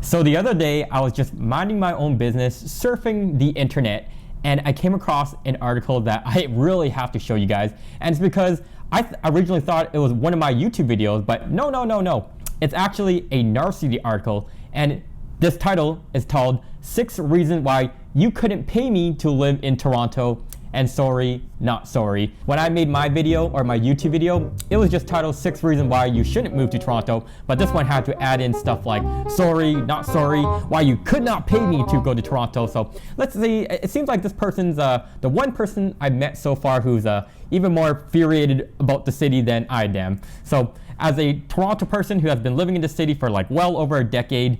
So the other day, I was just minding my own business, surfing the internet, and I came across an article that I really have to show you guys. And it's because I originally thought it was one of my YouTube videos, but no. It's actually a Narcity article, and this title is called 6 Reasons Why You Couldn't Pay Me to Live in Toronto, and sorry, not sorry. When I made my video, or my YouTube video, it was just titled 6 Reasons Why You Shouldn't Move to Toronto, but this one had to add in stuff like sorry, not sorry, why you could not pay me to go to Toronto. So let's see, it seems like this person's the one person I've met so far who's even more infuriated about the city than I am. So as a Toronto person who has been living in the city for like well over a decade,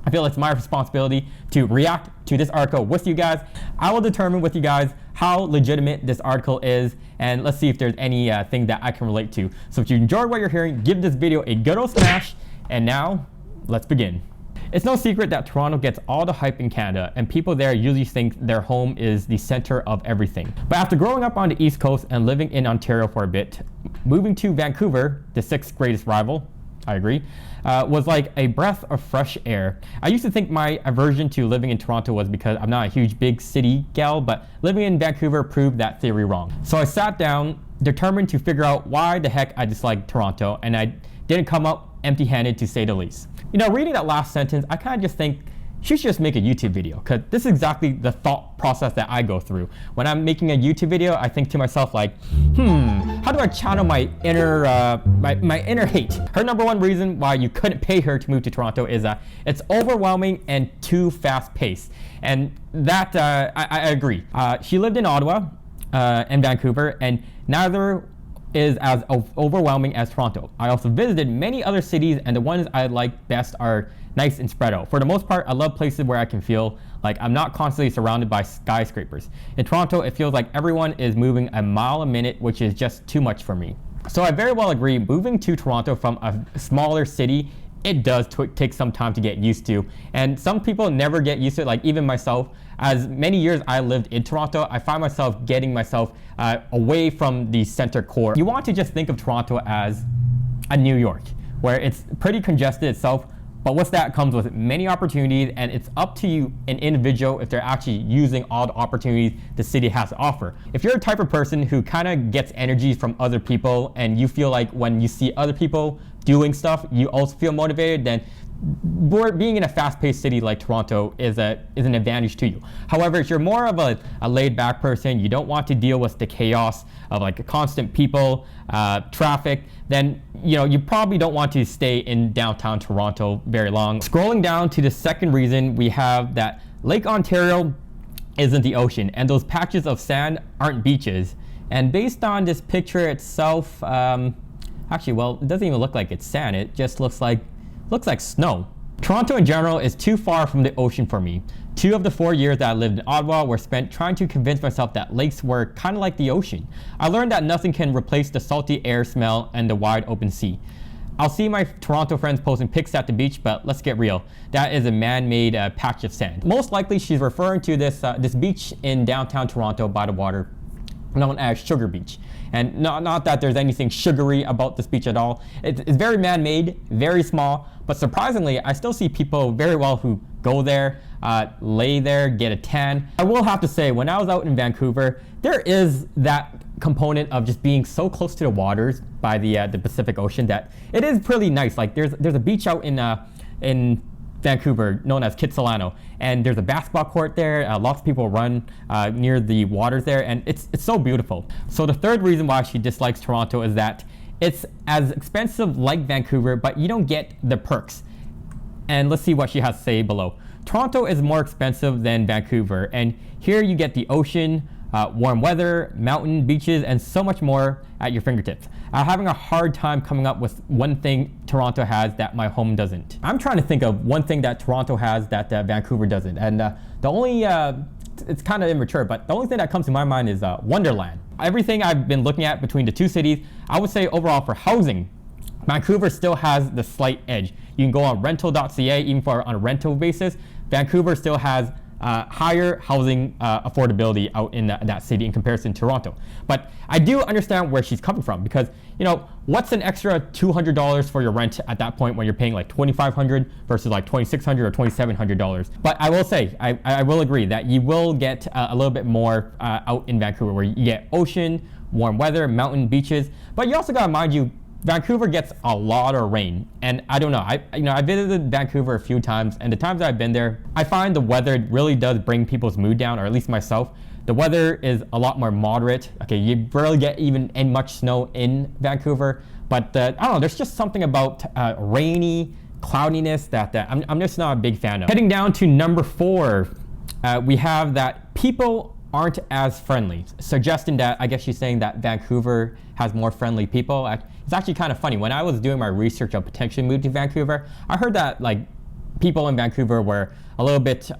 I feel it's my responsibility to react to this article with you guys. I will determine with you guys how legitimate this article is, and let's see if there's any thing that I can relate to. So if you enjoyed what you're hearing, give this video a good old smash, and now let's begin. It's no secret that Toronto gets all the hype in Canada, and people there usually think their home is the center of everything. But after growing up on the East Coast and living in Ontario for a bit, moving to Vancouver, the 6th greatest rival, I agree, was like a breath of fresh air. I used to think my aversion to living in Toronto was because I'm not a huge big city gal, but living in Vancouver proved that theory wrong. So I sat down, determined to figure out why the heck I disliked Toronto, and I didn't come up empty-handed, to say the least. You know, reading that last sentence, I kind of just think she should just make a YouTube video, because this is exactly the thought process that I go through. When I'm making a YouTube video, I think to myself like, how do I channel my inner my inner hate? Her number one reason why you couldn't pay her to move to Toronto is it's overwhelming and too fast-paced. And that, I agree. She lived in Ottawa and Vancouver, and neither is as overwhelming as Toronto. I also visited many other cities, and the ones I like best are nice and spread out. For the most part, I love places where I can feel like I'm not constantly surrounded by skyscrapers. In Toronto, it feels like everyone is moving a mile a minute, which is just too much for me. So I very well agree, moving to Toronto from a smaller city, it does take some time to get used to. And some people never get used to it, like even myself. As many years I lived in Toronto, I find myself getting myself away from the center core. You want to just think of Toronto as a New York, where it's pretty congested itself, but with that comes with many opportunities, and it's up to you, an individual, if they're actually using all the opportunities the city has to offer. If you're a type of person who kind of gets energy from other people, and you feel like when you see other people doing stuff, you also feel motivated, then being in a fast-paced city like Toronto is an advantage to you. However, if you're more of a laid-back person, you don't want to deal with the chaos of like constant people, traffic, then you probably don't want to stay in downtown Toronto very long. Scrolling down to the second reason, we have that Lake Ontario isn't the ocean, and those patches of sand aren't beaches. And based on this picture itself, actually, well, it doesn't even look like it's sand. It just looks like snow. Toronto in general is too far from the ocean for me. 2 of the 4 years that I lived in Ottawa were spent trying to convince myself that lakes were kind of like the ocean. I learned that nothing can replace the salty air smell and the wide open sea. I'll see my Toronto friends posting pics at the beach, but let's get real. That is a man-made patch of sand. Most likely she's referring to this beach in downtown Toronto by the water, known as Sugar Beach. And not that there's anything sugary about this beach at all. It's very man-made, very small, but surprisingly, I still see people very well who go there, lay there, get a tan. I will have to say, when I was out in Vancouver, there is that component of just being so close to the waters by the Pacific Ocean that it is pretty nice. Like there's a beach out in Vancouver known as Kitsilano, and there's a basketball court there. Lots of people run near the waters there, and it's so beautiful. So the third reason why she dislikes Toronto is that it's as expensive like Vancouver, but you don't get the perks. And let's see what she has to say below. Toronto is more expensive than Vancouver, and here you get the ocean, warm weather, mountain, beaches, and so much more at your fingertips. I'm having a hard time coming up with one thing Toronto has that my home doesn't. I'm trying to think of one thing that Toronto has that Vancouver doesn't, and the only, it's kind of immature, but the only thing that comes to my mind is Wonderland. Everything I've been looking at between the two cities, I would say overall for housing, Vancouver still has the slight edge. You can go on rental.ca, even on a rental basis. Vancouver still has higher housing affordability out in that city in comparison to Toronto. But I do understand where she's coming from, because what's an extra $200 for your rent at that point when you're paying like $2,500 versus like $2,600 or $2,700? But I will say, I will agree that you will get a little bit more out in Vancouver, where you get ocean, warm weather, mountain, beaches. But you also gotta mind you, Vancouver gets a lot of rain, and I don't know. I visited Vancouver a few times, and the times that I've been there, I find the weather really does bring people's mood down, or at least myself. The weather is a lot more moderate. Okay, you barely get even much snow in Vancouver, but I don't know. There's just something about rainy cloudiness that I'm just not a big fan of. Heading down to number 4, we have that people aren't as friendly, suggesting that I guess she's saying that Vancouver has more friendly people. It's actually kind of funny. When I was doing my research of potentially moving to Vancouver, I heard that like people in Vancouver were a little bit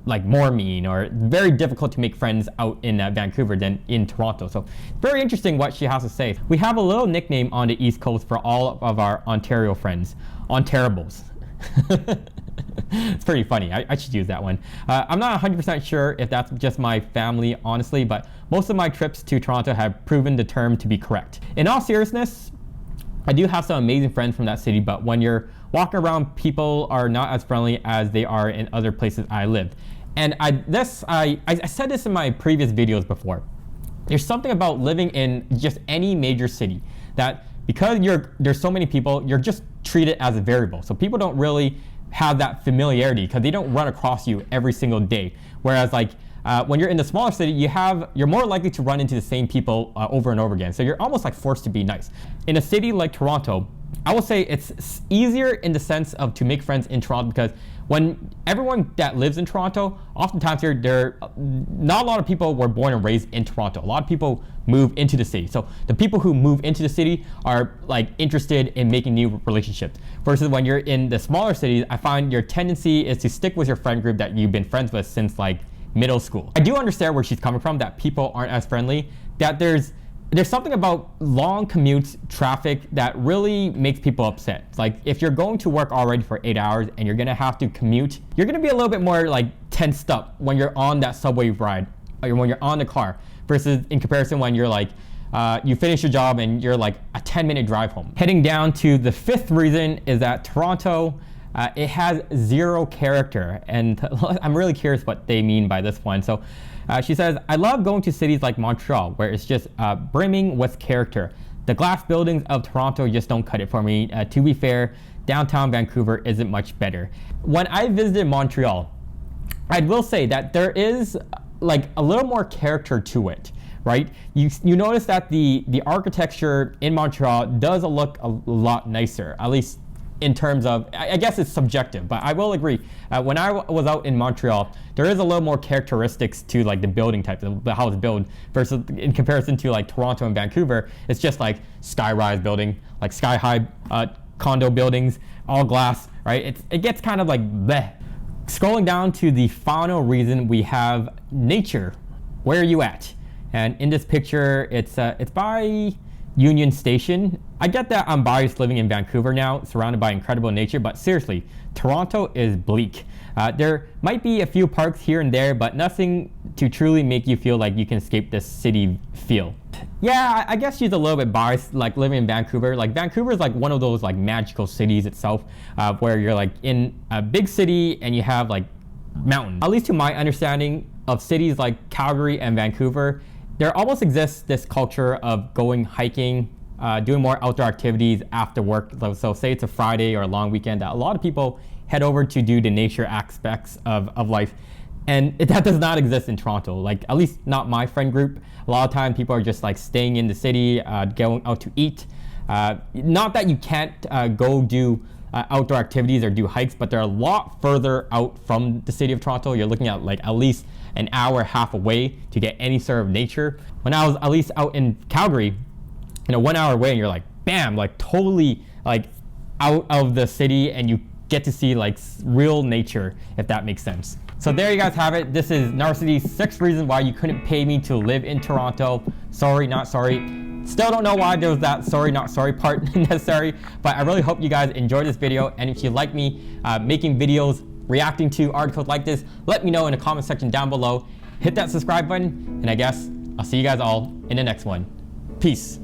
like more mean or very difficult to make friends out in Vancouver than in Toronto. So very interesting what she has to say. We have a little nickname on the East Coast for all of our Ontario friends, Ontarables. It's pretty funny. I should use that one. I'm not 100% sure if that's just my family, honestly, but most of my trips to Toronto have proven the term to be correct. In all seriousness, I do have some amazing friends from that city, but when you're walking around, people are not as friendly as they are in other places I lived. And I said this in my previous videos before. There's something about living in just any major city that because there's so many people, you're just treated as a variable. So people don't really have that familiarity because they don't run across you every single day. Whereas like when you're in the smaller city, you're more likely to run into the same people over and over again. So you're almost like forced to be nice. In a city like Toronto, I will say it's easier in the sense of to make friends in Toronto, because when everyone that lives in Toronto, oftentimes not a lot of people were born and raised in Toronto. A lot of people move into the city. So the people who move into the city are like interested in making new relationships. Versus when you're in the smaller cities, I find your tendency is to stick with your friend group that you've been friends with since like middle school. I do understand where she's coming from, that people aren't as friendly, that there's something about long commutes, traffic that really makes people upset. Like if you're going to work already for 8 hours and you're gonna have to commute, you're gonna be a little bit more like tensed up when you're on that subway ride, or when you're on the car, versus in comparison when you're like, you finish your job and you're like a 10-minute drive home. Heading down to the 5th reason is that Toronto, it has zero character. And I'm really curious what they mean by this one. So she says, I love going to cities like Montreal, where it's just brimming with character. The glass buildings of Toronto just don't cut it for me. To be fair, downtown Vancouver isn't much better. When I visited Montreal, I will say that there is like a little more character to it, right? You notice that the architecture in Montreal does look a lot nicer, at least in terms of, I guess it's subjective, but I will agree. When I was out in Montreal, there is a little more characteristics to like the building type, how it's built, versus in comparison to like Toronto and Vancouver, it's just like sky-rise building, like sky-high condo buildings, all glass, right? It gets kind of like bleh. Scrolling down to the final reason, we have nature. Where are you at? And in this picture, it's by Union Station. I get that I'm biased living in Vancouver now, surrounded by incredible nature, but seriously, Toronto is bleak. There might be a few parks here and there, but nothing to truly make you feel like you can escape this city feel. Yeah, I guess she's a little bit biased, like living in Vancouver. Like Vancouver is like one of those like magical cities itself, where you're like in a big city and you have like mountains. At least to my understanding of cities like Calgary and Vancouver, there almost exists this culture of going hiking, doing more outdoor activities after work. So say it's a Friday or a long weekend, that a lot of people head over to do the nature aspects of life. And that does not exist in Toronto, like at least not my friend group. A lot of time people are just like staying in the city, going out to eat. Not that you can't go do outdoor activities or do hikes, but they're a lot further out from the city of Toronto. You're looking at like at least an hour and a half away to get any sort of nature. When I was at least out in Calgary, 1 hour away, and you're like, bam, like totally like out of the city, and you get to see like real nature, if that makes sense. So there you guys have it. This is Narcity's 6 reasons why you couldn't pay me to live in Toronto. Sorry, not sorry. Still don't know why there was that sorry, not sorry part necessary, but I really hope you guys enjoyed this video. And if you like me making videos reacting to articles like this, let me know in the comment section down below. Hit that subscribe button, and I guess I'll see you guys all in the next one. Peace.